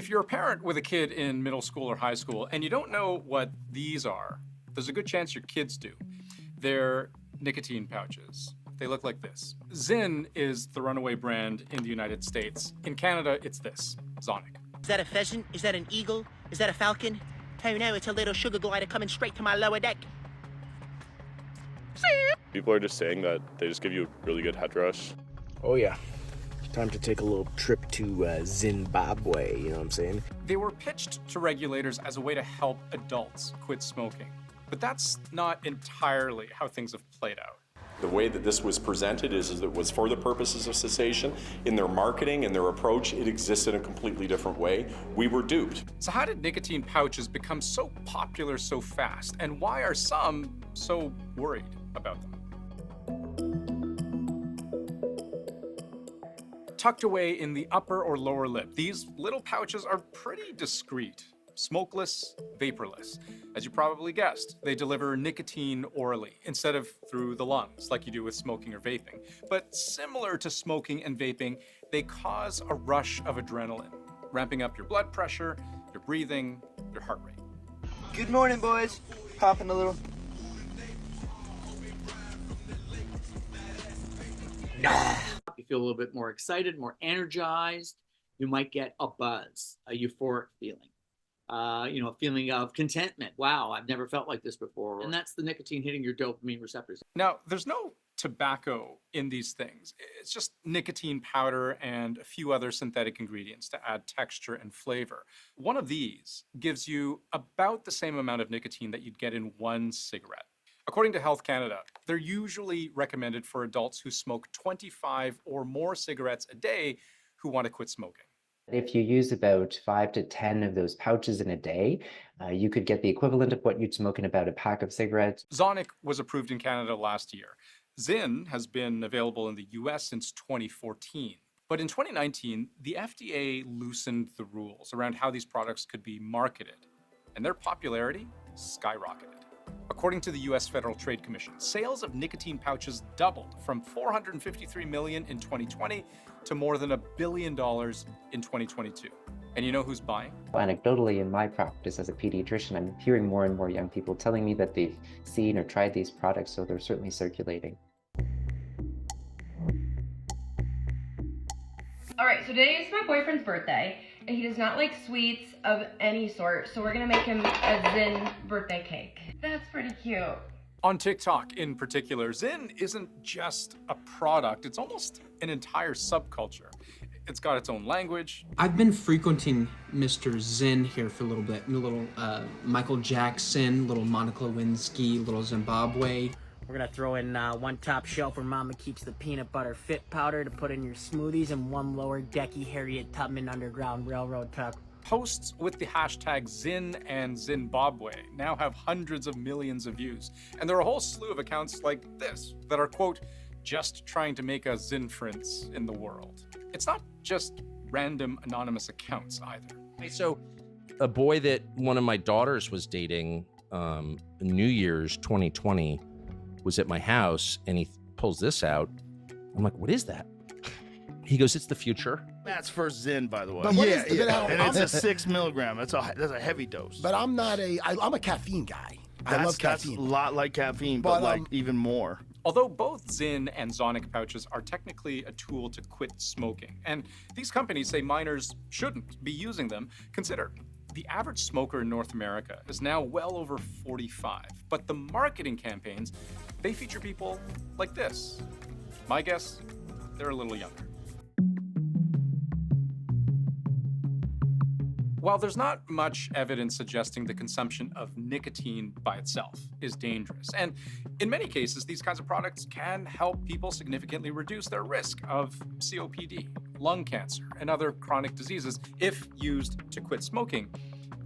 If you're a parent with a kid in middle school or high school and you don't know what these are, there's a good chance your kids do. They're nicotine pouches. They look like this. Zyn is the runaway brand in the United States. In Canada, it's this, Zonnic. Is that a pheasant? Is that an eagle? Is that a falcon? Oh no, it's a little sugar glider coming straight to my lower deck. People are just saying that they just give you a really good head rush. Oh yeah. Time to take a little trip to Zimbabwe, you know what I'm saying? They were pitched to regulators as a way to help adults quit smoking. But that's not entirely how things have played out. The way that this was presented is it was for the purposes of cessation. In their marketing and their approach, it exists in a completely different way. We were duped. So how did nicotine pouches become so popular so fast? And why are some so worried about them? Tucked away in the upper or lower lip, these little pouches are pretty discreet. Smokeless, vaporless. As you probably guessed, they deliver nicotine orally instead of through the lungs like you do with smoking or vaping. But similar to smoking and vaping, they cause a rush of adrenaline, ramping up your blood pressure, your breathing, your heart rate. Good morning, boys. Popping a little. You feel a little bit more excited, more energized. You might get a buzz, a euphoric feeling. A feeling of contentment. Wow, I've never felt like this before. And that's the nicotine hitting your dopamine receptors. Now, there's no tobacco in these things. It's just nicotine powder and a few other synthetic ingredients to add texture and flavor. One of these gives you about the same amount of nicotine that you'd get in one cigarette. According to Health Canada, they're usually recommended for adults who smoke 25 or more cigarettes a day who want to quit smoking. If you use about 5 to 10 of those pouches in a day, you could get the equivalent of what you'd smoke in about a pack of cigarettes. Zonnic was approved in Canada last year. Zyn has been available in the US since 2014. But in 2019, the FDA loosened the rules around how these products could be marketed, and their popularity skyrocketed. According to the US Federal Trade Commission, sales of nicotine pouches doubled from $453 million in 2020 to more than $1 billion in 2022. And you know who's buying? Anecdotally, in my practice as a pediatrician, I'm hearing more and more young people telling me that they've seen or tried these products, so they're certainly circulating. All right, so today is my boyfriend's birthday, and he does not like sweets of any sort, so we're gonna make him a Zyn birthday cake. That's pretty cute. On TikTok in particular, Zyn isn't just a product, it's almost an entire subculture. It's got its own language. I've been frequenting Mr. Zyn here for a little bit. A little Michael Jackson, little Monica Lewinsky, little Zimbabwe. We're gonna throw in one top shelf where Mama keeps the peanut butter fit powder to put in your smoothies, and one lower decky Harriet Tubman Underground Railroad tuck. Posts with the hashtag Zyn and Zimbabwe now have hundreds of millions of views. And there are a whole slew of accounts like this that are, quote, just trying to make a Zynference in the world. It's not just random anonymous accounts either. So a boy that one of my daughters was dating, New Year's 2020, was at my house, and he pulls this out. I'm like, what is that? He goes, it's the future. That's for Zyn, by the way. But and it's a 6 milligram. That's a heavy dose. But I'm not I'm a caffeine guy. I love caffeine. That's a lot like caffeine, but like even more. Although both Zyn and Zonnic pouches are technically a tool to quit smoking, and these companies say minors shouldn't be using them, consider the average smoker in North America is now well over 45, but the marketing campaigns, they feature people like this. My guess, they're a little younger. While there's not much evidence suggesting the consumption of nicotine by itself is dangerous, and in many cases, these kinds of products can help people significantly reduce their risk of COPD, lung cancer, and other chronic diseases if used to quit smoking,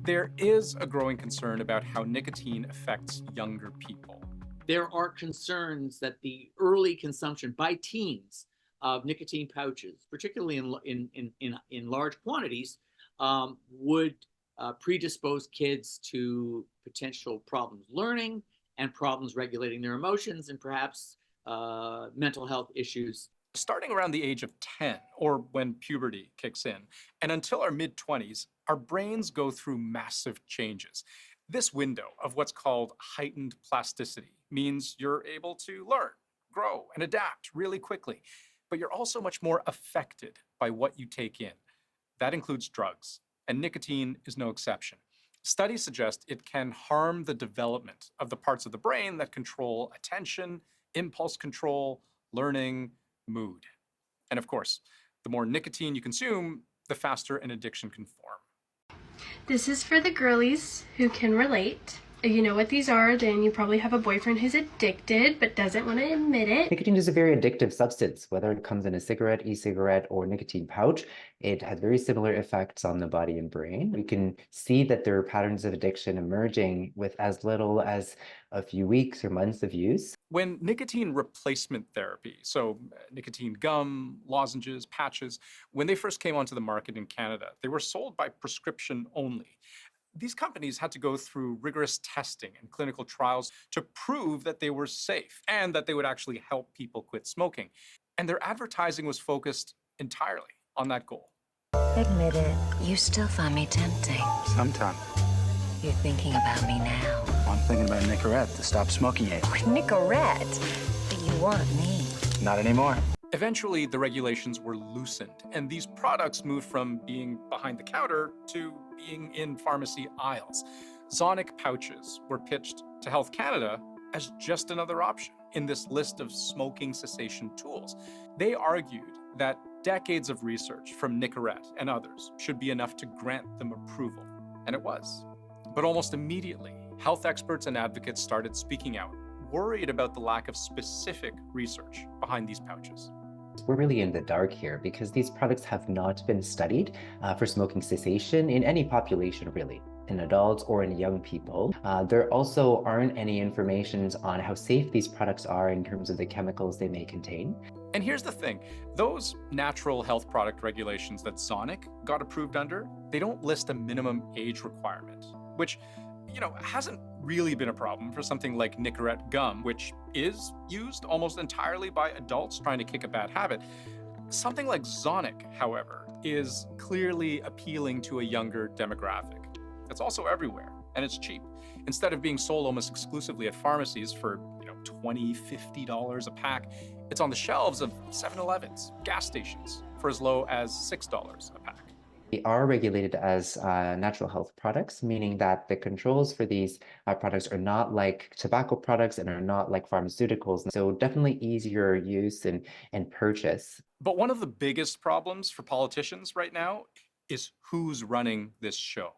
there is a growing concern about how nicotine affects younger people. There are concerns that the early consumption by teens of nicotine pouches, particularly in large quantities, would predispose kids to potential problems learning and problems regulating their emotions, and perhaps mental health issues. Starting around the age of 10, or when puberty kicks in, and until our mid-20s, our brains go through massive changes. This window of what's called heightened plasticity means you're able to learn, grow, and adapt really quickly. But you're also much more affected by what you take in. That includes drugs, and nicotine is no exception. Studies suggest it can harm the development of the parts of the brain that control attention, impulse control, learning, mood. And of course, the more nicotine you consume, the faster an addiction can form. This is for the girlies who can relate. If you know what these are, then you probably have a boyfriend who's addicted but doesn't want to admit it. Nicotine is a very addictive substance, whether it comes in a cigarette, e-cigarette, or nicotine pouch. It has very similar effects on the body and brain. We can see that there are patterns of addiction emerging with as little as a few weeks or months of use. When nicotine replacement therapy, so nicotine gum, lozenges, patches, when they first came onto the market in Canada, they were sold by prescription only. These companies had to go through rigorous testing and clinical trials to prove that they were safe and that they would actually help people quit smoking. And their advertising was focused entirely on that goal. Admit it, you still find me tempting. Sometimes. You're thinking about me now. I'm thinking about Nicorette to stop smoking it. Nicorette? But you want me. Not anymore. Eventually, the regulations were loosened, and these products moved from being behind the counter to being in pharmacy aisles. Zonnic pouches were pitched to Health Canada as just another option in this list of smoking cessation tools. They argued that decades of research from Nicorette and others should be enough to grant them approval, and it was. But almost immediately, health experts and advocates started speaking out, worried about the lack of specific research behind these pouches. We're really in the dark here because these products have not been studied for smoking cessation in any population, really, in adults or in young people. There also aren't any information on how safe these products are in terms of the chemicals they may contain. And here's the thing, those natural health product regulations that Zonnic got approved under, they don't list a minimum age requirement, which hasn't really been a problem for something like Nicorette gum, which is used almost entirely by adults trying to kick a bad habit. Something like Zonnic, however, is clearly appealing to a younger demographic. It's also everywhere, and it's cheap. Instead of being sold almost exclusively at pharmacies for $20, $50 a pack, it's on the shelves of 7-Elevens, gas stations, for as low as $6 a pack. They are regulated as natural health products, meaning that the controls for these products are not like tobacco products and are not like pharmaceuticals. So definitely easier use and purchase. But one of the biggest problems for politicians right now is who's running this show.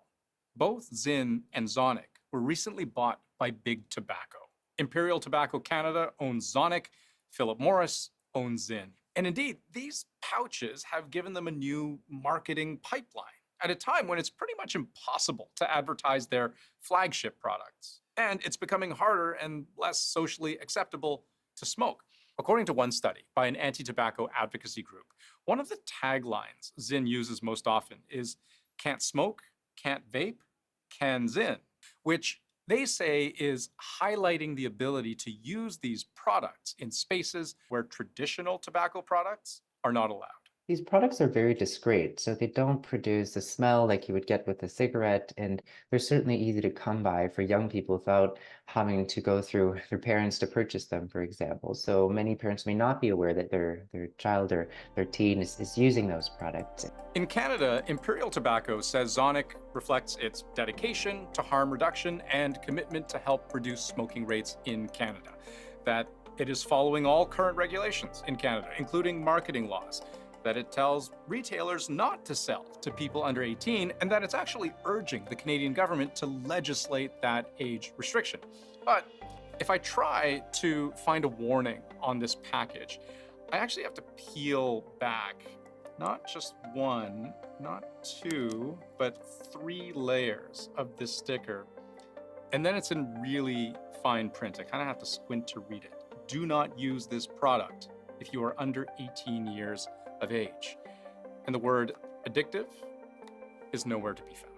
Both Zyn and Zonnic were recently bought by Big Tobacco. Imperial Tobacco Canada owns Zonnic, Philip Morris owns Zyn. And indeed, these pouches have given them a new marketing pipeline at a time when it's pretty much impossible to advertise their flagship products. And it's becoming harder and less socially acceptable to smoke. According to one study by an anti-tobacco advocacy group, one of the taglines Zyn uses most often is "Can't smoke, can't vape, can Zyn," which they say is highlighting the ability to use these products in spaces where traditional tobacco products are not allowed. These products are very discreet, so they don't produce a smell like you would get with a cigarette, and they're certainly easy to come by for young people without having to go through their parents to purchase them, for example. So many parents may not be aware that their child or their teen is using those products. In Canada, Imperial Tobacco says Zonnic reflects its dedication to harm reduction and commitment to help reduce smoking rates in Canada. That it is following all current regulations in Canada, including marketing laws, that it tells retailers not to sell to people under 18, and that it's actually urging the Canadian government to legislate that age restriction. But if I try to find a warning on this package, I actually have to peel back not just one, not two, but 3 layers of this sticker. And then it's in really fine print. I kind of have to squint to read it. Do not use this product if you are under 18 years of age. And the word addictive is nowhere to be found.